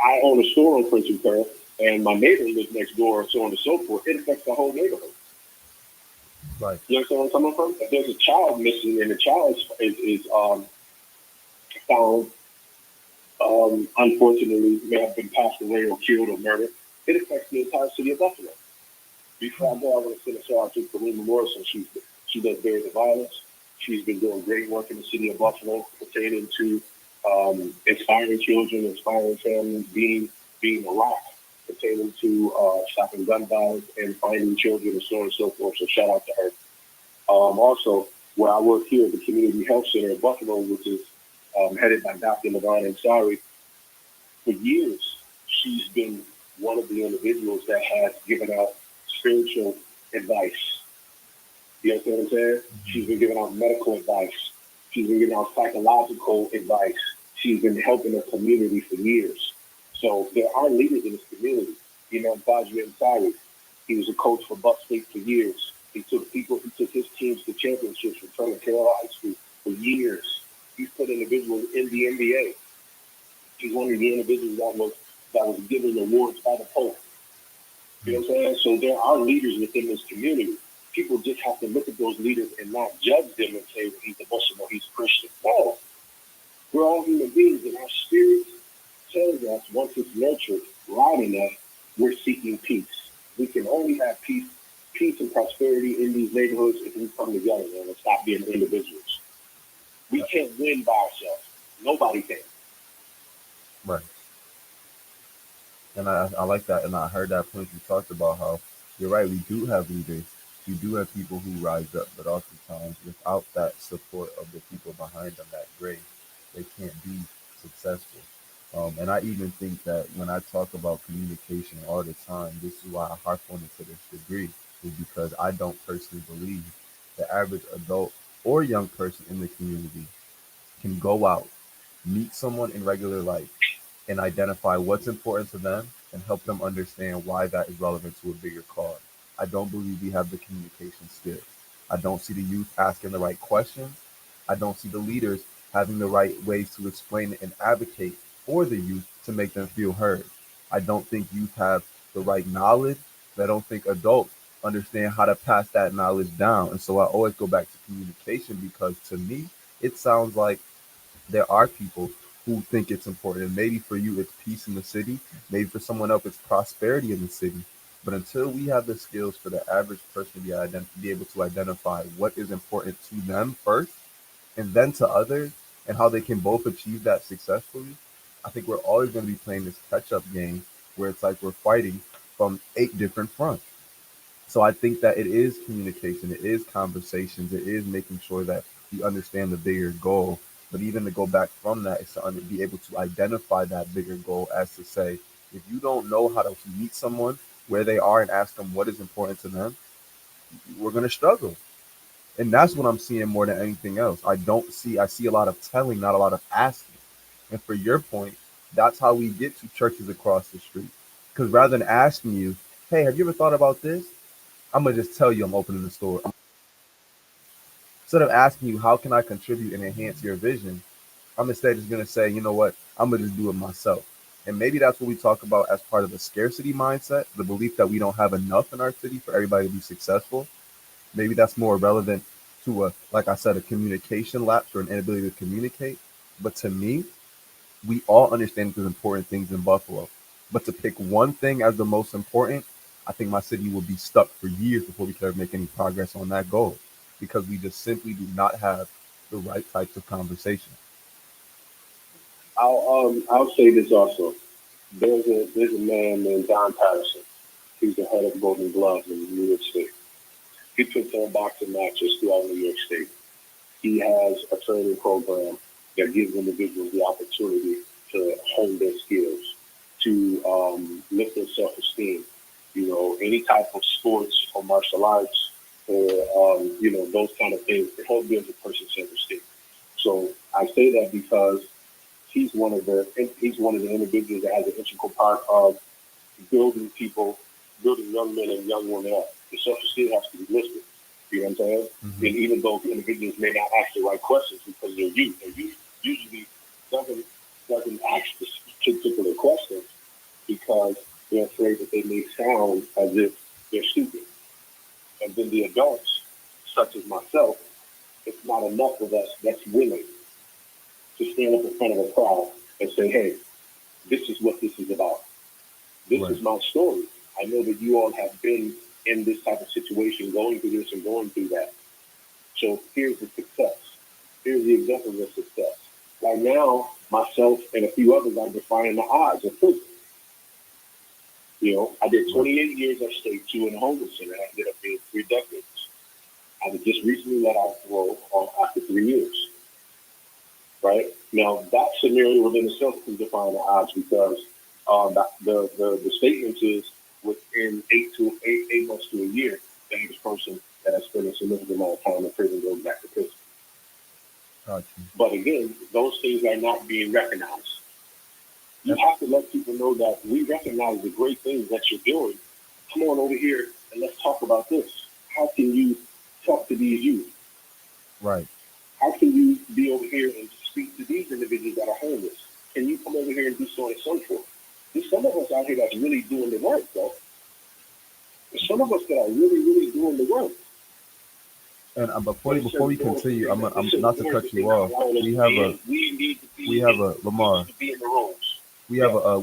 I own a store on French and Curve, and my neighbor lives next door, so on and so forth. It affects the whole neighborhood. Right. You understand where I'm coming from? If there's a child missing and the child is found, unfortunately, may have been passed away or killed or murdered, it affects the entire city of Buffalo. Before I go, I want to send a shout out to Karima Morrison. She does Bear the Violence. She's been doing great work in the city of Buffalo pertaining to inspiring children, inspiring families, being a rock pertaining to stopping gun violence and finding children and so on and so forth. So shout out to her. Also, where I work here at the Community Health Center in Buffalo, which is headed by Dr. Levon Ansari, for years, she's been one of the individuals that has given out spiritual advice. You understand what I'm saying? She's been giving out medical advice. She's been giving out psychological advice. She's been helping the community for years. So there are leaders in this community. You know, Baji Ansari, he was a coach for Buck State for years. He took his teams to championships from Turner Carroll High School for years. He's put individuals in the NBA. He's one of the individuals that was given awards by the Pope. You know what I'm saying? So there are leaders within this community. People just have to look at those leaders and not judge them and say, well, he's a Muslim or he's Christian. No. We're all human beings, and our spirit tells us, once it's nurtured loud enough, we're seeking peace. We can only have peace and prosperity in these neighborhoods if we come together and stop being individuals. We can't win by ourselves. Nobody can. Right. And I like that. And I heard that point you talked about how you're right. We do have leaders. We do have people who rise up, but oftentimes without that support of the people behind them, that grace, they can't be successful. And I even think that when I talk about communication all the time, this is why I harp on it to this degree, is because I don't personally believe the average adult or young person in the community can go out, meet someone in regular life, and identify what's important to them and help them understand why that is relevant to a bigger cause. I don't believe we have the communication skills. I don't see the youth asking the right questions. I don't see the leaders having the right ways to explain and advocate for the youth to make them feel heard. I don't think youth have the right knowledge. I don't think adults understand how to pass that knowledge down. And so I always go back to communication because to me, it sounds like there are people who think it's important. And maybe for you, it's peace in the city. Maybe for someone else, it's prosperity in the city. But until we have the skills for the average person to be able to identify what is important to them first and then to others and how they can both achieve that successfully, I think we're always going to be playing this catch up game where it's like we're fighting from 8 different fronts. So I think that it is communication, it is conversations, it is making sure that we understand the bigger goal. But even to go back from that is to be able to identify that bigger goal as to say, if you don't know how to meet someone where they are and ask them what is important to them, we're going to struggle. And that's what I'm seeing more than anything else. I see a lot of telling, not a lot of asking. And for your point, that's how we get to churches across the street. Because rather than asking you, hey, have you ever thought about this? I'm gonna just tell you I'm opening the store. Instead of asking you how can I contribute and enhance your vision, I'm instead just gonna say, you know what, I'm gonna just do it myself. And maybe that's what we talk about as part of the scarcity mindset, the belief that we don't have enough in our city for everybody to be successful. Maybe that's more relevant to like I said, a communication lapse or an inability to communicate. But to me, we all understand there's important things in Buffalo. But to pick one thing as the most important, I think my city will be stuck for years before we can ever make any progress on that goal because we just simply do not have the right types of conversation. I'll say this also. There's a man named Don Patterson. He's the head of Golden Gloves in New York State. He puts on boxing matches throughout New York State. He has a training program that gives individuals the opportunity to hone their skills, to lift their self-esteem. You know, any type of sports or martial arts or, those kind of things to help build a person's self-esteem. So I say that because he's one of the individuals that has an integral part of building people, building young men and young women up. The self-esteem has to be lifted. You know what I'm saying? Mm-hmm. And even though individuals may not ask the right questions because they're youth usually doesn't it may sound as if they're stupid. And then the adults, such as myself, it's not enough of us that's willing to stand up in front of a crowd and say, hey, this is what this is about. This Right. is my story. I know that you all have been in this type of situation, going through this and going through that. So here's the success. Here's the examples of success. Right now, myself and a few others are defying the odds of prison. You know, I did 28 years at state, 2 in a homeless center. I ended up being 3 decades. I was just recently let out parole after 3 years. Right? Now, that scenario within itself is defying the odds because the statement is within 8 months to a year, the average person that has spent a significant amount of time in prison goes back to prison. Gotcha. But again, those things are not being recognized. You have to let people know that we recognize the great things that you're doing. Come on over here and let's talk about this. How can you talk to these youth? Right. How can you be over here and speak to these individuals that are homeless? Can you come over here and do so on and so forth? There's some of us out here that's really doing the work, though. There's some of us that are really, really doing the work. And before we continue, I'm not to cut you off. We have a Lamar. We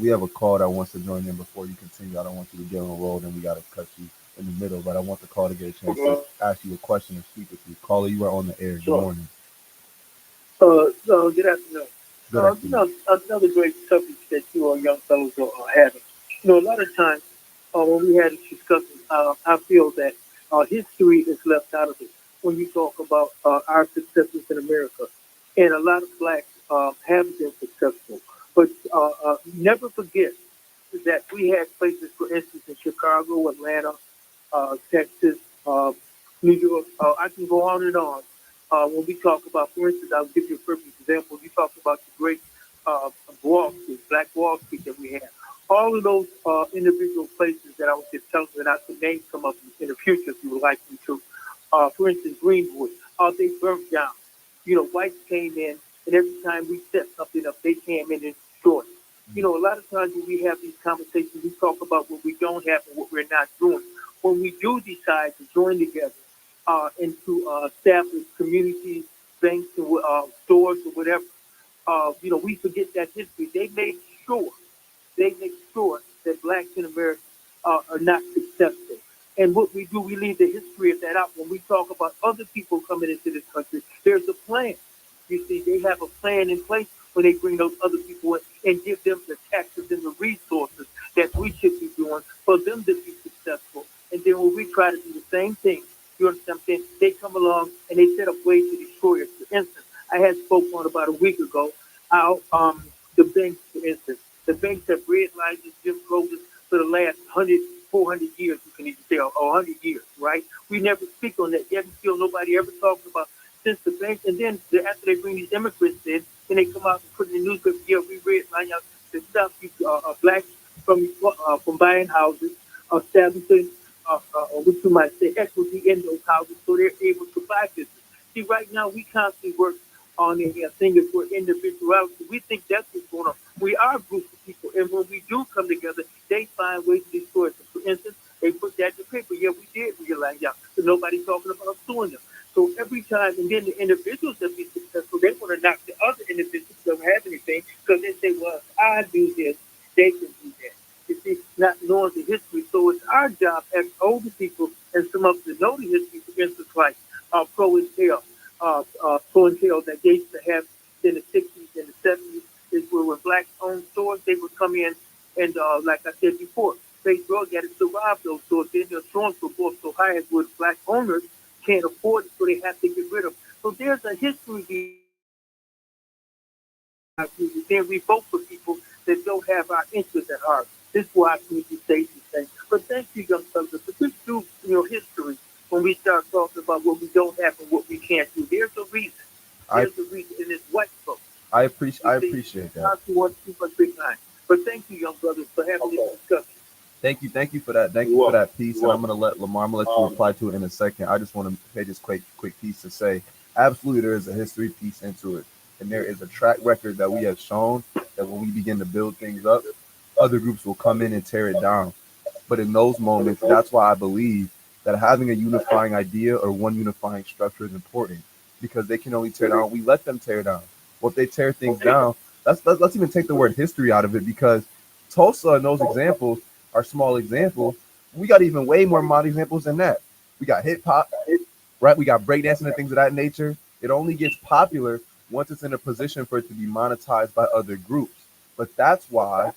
have a call that wants to join in before you continue. I don't want you to get on the road and we got to cut you in the middle, but I want the call to get a chance to ask you a question and speak with you. Caller, you are on the air. Good morning. Good afternoon. Good afternoon. Another great subject that you all young fellows are having. A lot of times when we had this discussion, I feel that history is left out of it when you talk about our successes in America. And a lot of blacks have been successful. But never forget that we had places, for instance, in Chicago, Atlanta, Texas, New York. I can go on and on. When we talk about, for instance, I'll give you a perfect example. You talk about the great Wall Street, Black Wall Street that we had. All of those individual places that I was just telling you, and I could name some of them in the future if you would like me to. For instance, Greenwood, they burnt down. Whites came in, and every time we set something up, they came in and destroyed. A lot of times when we have these conversations, we talk about what we don't have and what we're not doing. When we do decide to join together and to establish communities, banks, and stores or whatever, we forget that history. They make sure that blacks in America are not successful. And what we do, we leave the history of that out. When we talk about other people coming into this country, there's a plan. You see, they have a plan in place when they bring those other people in and give them the taxes and the resources that we should be doing for them to be successful. And then when we try to do the same thing, you understand what I'm saying? They come along and they set up ways to destroy us. For instance, I had spoke on about a week ago how the banks, for instance, the banks have redlined this Jim Crow for the last 400 years, you can even say, or 100 years, right? We never speak on that. Yet still nobody ever talks about since the bank. And then after they bring these immigrants in, then they come out and put in the newspaper, yeah, we redline out to stop blacks from buying houses, establishing what you might say equity in those houses so they're able to buy business. See, right now we constantly work on a thing for individuality. We think that's what's going on. We are groups of people, and when we do come together, they find ways to destroy us. For instance, they put that in the paper. Yeah, we did realize that. So nobody's talking about suing them. So every time, and then the individuals that be successful, they want to knock the other individuals who don't have anything because they say, well, if I do this, they can do that. You see, not knowing the history. So it's our job as older people and some of us that know the history, for instance, like Pro and Tail. Pro and Tail that they used to have in the 60s and the 70s is where when blacks owned stores, they would come in and, like I said before, they drug addicts survive those stores. Then their insurance will go so high as where black owners can't afford it, so they have to get rid of them. So there's a history. Then we vote for people that don't have our interests at heart. This is why community say these things. But thank you, young fellas. But this do, history when we start talking about what we don't have and what we can't do. There's a reason. There's a reason, and it's white folks. I appreciate that. Not to want to keep us behind. But thank you, young brothers, for having this discussion. Thank you for that. Thank you for that piece. And I'm gonna let Lamar. I'm gonna let you reply to it in a second. I just want to pay this quick piece to say, absolutely, there is a history piece into it, and there is a track record that we have shown that when we begin to build things up, other groups will come in and tear it down. But in those moments, that's why I believe that having a unifying idea or one unifying structure is important, because they can only tear down what we let them tear down. Well, if they tear things down, let's even take the word history out of it, because Tulsa and those examples are small examples. We got even way more modern examples than that. We got hip hop, right? We got breakdancing and things of that nature. It only gets popular once it's in a position for it to be monetized by other groups. But that's why,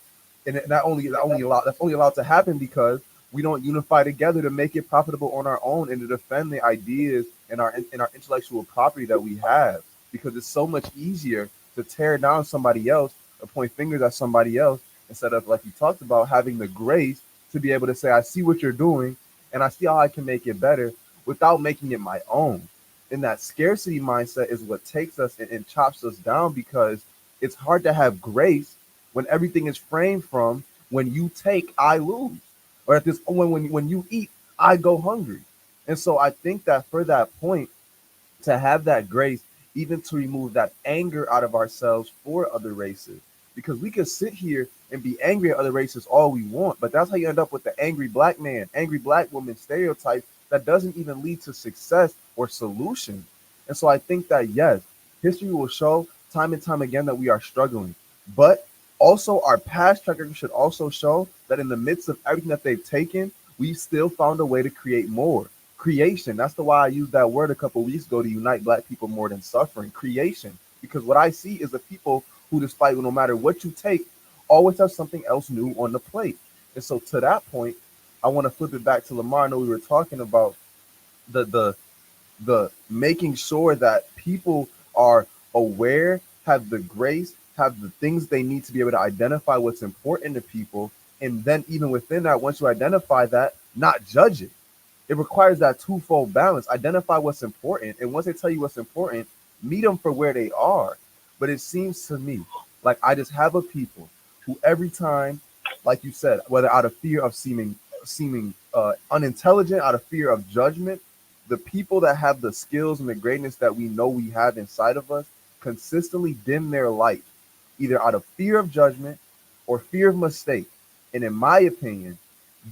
and that's only allowed to happen because we don't unify together to make it profitable on our own and to defend the ideas and our intellectual property that we have. Because it's so much easier to tear down somebody else or point fingers at somebody else instead of, like you talked about, having the grace to be able to say, I see what you're doing and I see how I can make it better without making it my own. And that scarcity mindset is what takes us and chops us down, because it's hard to have grace when everything is framed from when you take, I lose. Or at this when you eat, I go hungry. And so I think that for that point, to have that grace, even to remove that anger out of ourselves for other races. Because we could sit here and be angry at other races all we want, but that's how you end up with the angry black man, angry black woman stereotype that doesn't even lead to success or solution. And so I think that, yes, history will show time and time again that we are struggling. But also our past track record should also show that in the midst of everything that they've taken, we still found a way to create more creation. That's the why I used that word a couple weeks ago, to unite black people more than suffering. Creation. Because what I see is the people who, despite no matter what you take, always have something else new on the plate. And so to that point, I want to flip it back to Lamar. I know we were talking about the the making sure that people are aware, have the grace, have the things they need to be able to identify what's important to people. And then even within that, once you identify that, not judge it. It requires that twofold balance. Identify what's important, and once they tell you what's important, meet them for where they are. But it seems to me like I just have a people who every time, like you said, whether out of fear of seeming unintelligent, out of fear of judgment, the people that have the skills and the greatness that we know we have inside of us consistently dim their light, either out of fear of judgment or fear of mistake. And in my opinion,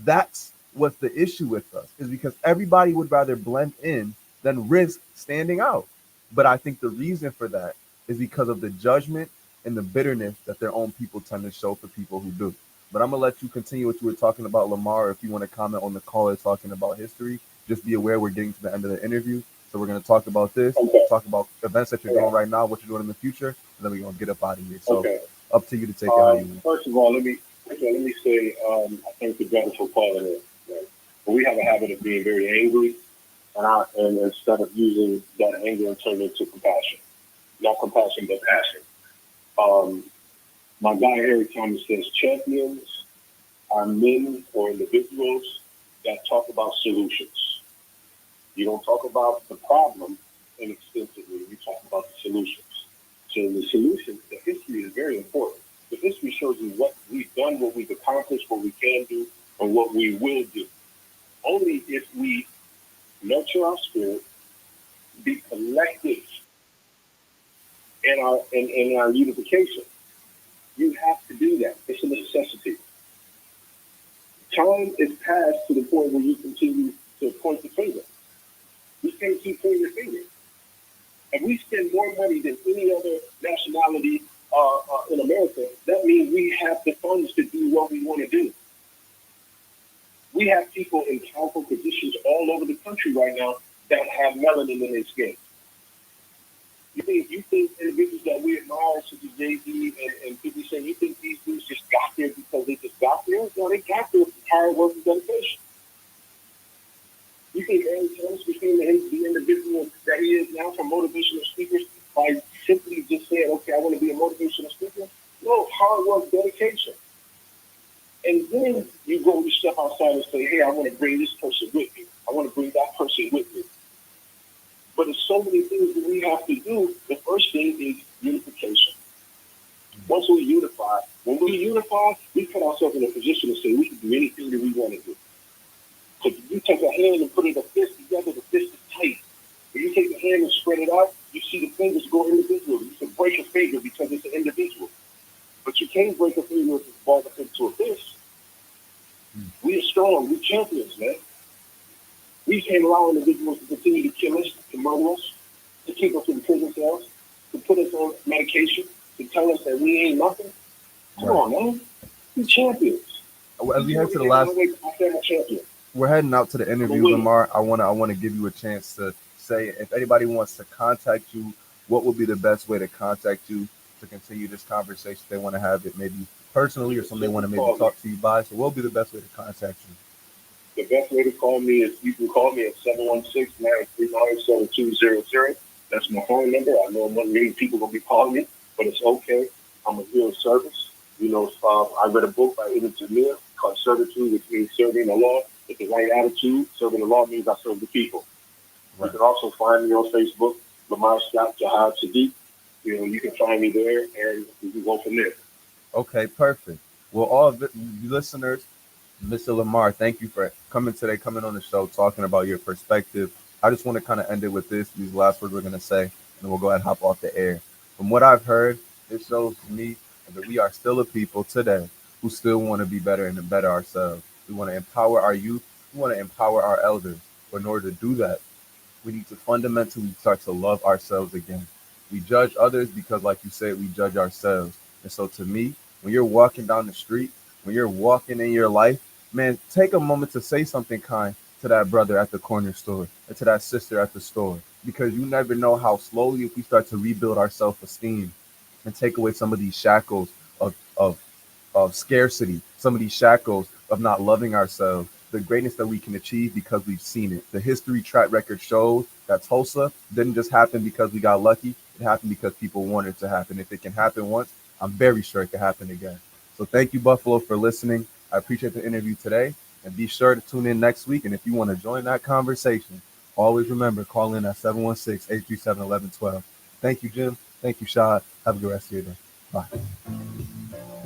that's what's the issue with us, is because everybody would rather blend in than risk standing out. But I think the reason for that is because of the judgment and the bitterness that their own people tend to show for people who do. But I'm gonna let you continue what you were talking about, Lamar. If you want to comment on the caller talking about history, just be aware we're getting to the end of the interview. So we're gonna talk about this, talk about events that you're doing right now, what you're doing in the future, and then we're gonna get up out of here. So up to you to take it how you want. First of all, let me say I thank the brother for calling in. Right? But we have a habit of being very angry, and instead of using that anger and turning it into compassion, not compassion but passion. My guy Harry Thomas says champions are men or individuals that talk about solutions. You don't talk about the problem inextensively. You talk about the solutions. So the solution, the history is very important. The history shows you what we've done, what we've accomplished, what we can do, and what we will do. Only if we nurture our spirit, be collective in our unification. You have to do that. It's a necessity. Time is past to the point where you continue to point the finger. You can't keep pointing the finger. If we spend more money than any other nationality in America, that means we have the funds to do what we want to do. We have people in powerful positions all over the country right now that have melanin in their skin. You think individuals that we admire, such as Jay-Z and 50 Cent, you think these dudes just got there because they just got there? No, they got there with hard work and dedication. You think Aaron Thomas became the individual that he is now for motivational speakers by simply just saying, okay, I want to be a motivational speaker? No, hard work, dedication. And then you step outside and say, hey, I want to bring this person with me. I want to bring that person with me. But there's so many things that we have to do. The first thing is unification. Once we unify, we put ourselves in a position to say we can do anything that we want to do. Because if you take a hand and put it a fist together, the fist is tight. If you take the hand and spread it out, you see the fingers go individually. You can break a finger because it's an individual. But you can't break a finger if it's balled up into a fist. We are strong. We're champions, man. We can't allow individuals to continue to kill us, to murder us, to keep us in prison cells, to put us on medication, to tell us that we ain't nothing. Come Right. on, man. We're champions. As we head to the last, I'm a champion. we're heading out to the interview, winner. Lamar. I wanna give you a chance to say if anybody wants to contact you, what would be the best way to contact you to continue this conversation? They want to have it maybe personally or something they want to maybe talk to you by. So what would be the best way to contact you? The best way to call me is you can call me at 716-939-7200. That's my phone number. I know many people going to be calling me, but it's okay. I'm here in service. You know, I read a book by Ibn Taymiyyah called Servitude, which means serving the law with the right attitude. Serving the law means I serve the people. Right. You can also find me on Facebook, Lamar Scott Jihad Sadiq. You know, you can find me there, and we can go from there. Okay, perfect. Well, all of you listeners, Mr. Lamar, thank you for coming today, coming on the show, talking about your perspective. I just want to kind of end it with these last words we're going to say, and then we'll go ahead and hop off the air. From what I've heard, it shows to me that we are still a people today who still want to be better and better ourselves. We want to empower our youth. We want to empower our elders. But in order to do that, we need to fundamentally start to love ourselves again. We judge others because, like you said, we judge ourselves. And so to me, when you're walking down the street, when you're walking in your life, man, take a moment to say something kind to that brother at the corner store or to that sister at the store, because you never know how slowly, if we start to rebuild our self-esteem and take away some of these shackles of scarcity, some of these shackles of not loving ourselves, the greatness that we can achieve because we've seen it. The history track record shows that Tulsa didn't just happen because we got lucky. It happened because people wanted it to happen. If it can happen once, I'm very sure it can happen again. So thank you, Buffalo, for listening. I appreciate the interview today. And be sure to tune in next week. And if you want to join that conversation, always remember, call in at 716-837-1112. Thank you, Jim. Thank you, Shad. Have a good rest of your day. Bye.